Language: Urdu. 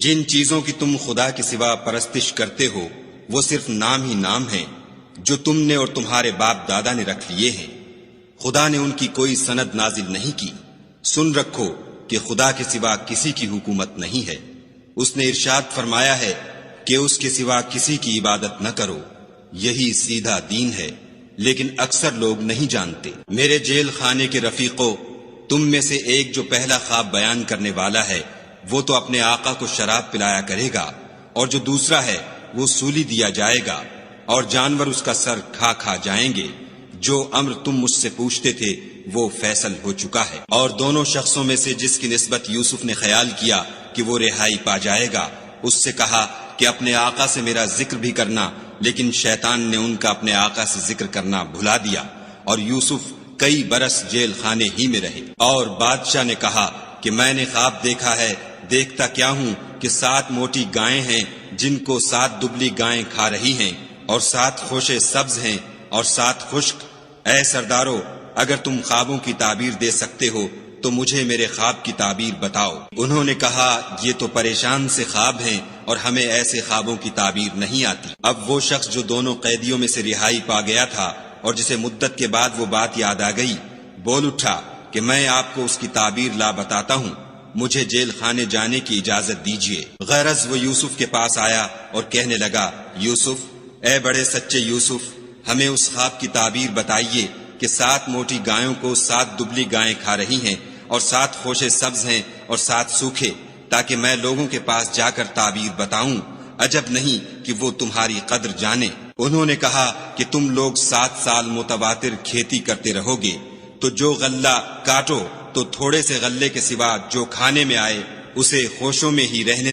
جن چیزوں کی تم خدا کے سوا پرستش کرتے ہو وہ صرف نام ہی نام ہیں جو تم نے اور تمہارے باپ دادا نے رکھ لیے ہیں، خدا نے ان کی کوئی سند نازل نہیں کی۔ سن رکھو کہ خدا کے سوا کسی کی حکومت نہیں ہے۔ اس نے ارشاد فرمایا ہے کہ اس کے سوا کسی کی عبادت نہ کرو، یہی سیدھا دین ہے، لیکن اکثر لوگ نہیں جانتے۔ میرے جیل خانے کے رفیقوں، تم میں سے ایک جو پہلا خواب بیان کرنے والا ہے وہ تو اپنے آقا کو شراب پلایا کرے گا، اور جو دوسرا ہے وہ سولی دیا جائے گا، اور جانور اس کا سر کھا کھا جائیں گے۔ جو امر تم مجھ سے پوچھتے تھے وہ فیصل ہو چکا ہے۔ اور دونوں شخصوں میں سے جس کی نسبت یوسف نے خیال کیا کہ وہ رہائی پا جائے گا، اس سے کہا کہ اپنے آقا سے میرا ذکر بھی کرنا، لیکن شیطان نے ان کا اپنے آقا سے ذکر کرنا بھلا دیا، اور یوسف کئی برس جیل خانے ہی میں رہے۔ اور بادشاہ نے کہا کہ میں نے خواب دیکھا ہے، دیکھتا کیا ہوں کہ 7 موٹی گائیں ہیں جن کو 7 دبلی گائیں کھا رہی ہیں، اور 7 خوشے سبز ہیں اور 7 خشک۔ اے سردارو، اگر تم خوابوں کی تعبیر دے سکتے ہو تو مجھے میرے خواب کی تعبیر بتاؤ۔ انہوں نے کہا یہ تو پریشان سے خواب ہیں اور ہمیں ایسے خوابوں کی تعبیر نہیں آتی۔ اب وہ شخص جو دونوں قیدیوں میں سے رہائی پا گیا تھا اور جسے مدت کے بعد وہ بات یاد آ گئی، بول اٹھا کہ میں آپ کو اس کی تعبیر لا بتاتا ہوں، مجھے جیل خانے جانے کی اجازت دیجیے۔ غرض وہ یوسف کے پاس آیا اور کہنے لگا، یوسف، اے بڑے سچے یوسف، ہمیں اس خواب کی تعبیر بتائیے کہ 7 موٹی گایوں کو 7 دبلی گائیں کھا رہی ہیں، اور 7 خوشے سبز ہیں اور 7 سوکھے، تاکہ میں لوگوں کے پاس جا کر تعبیر بتاؤں۔ عجب نہیں کہ وہ تمہاری قدر جانے۔ انہوں نے کہا کہ تم لوگ 7 سال متواتر کھیتی کرتے رہو گے، تو جو غلہ کاٹو تو تھوڑے سے غلے کے سوا جو کھانے میں آئے اسے خوشوں میں ہی رہنے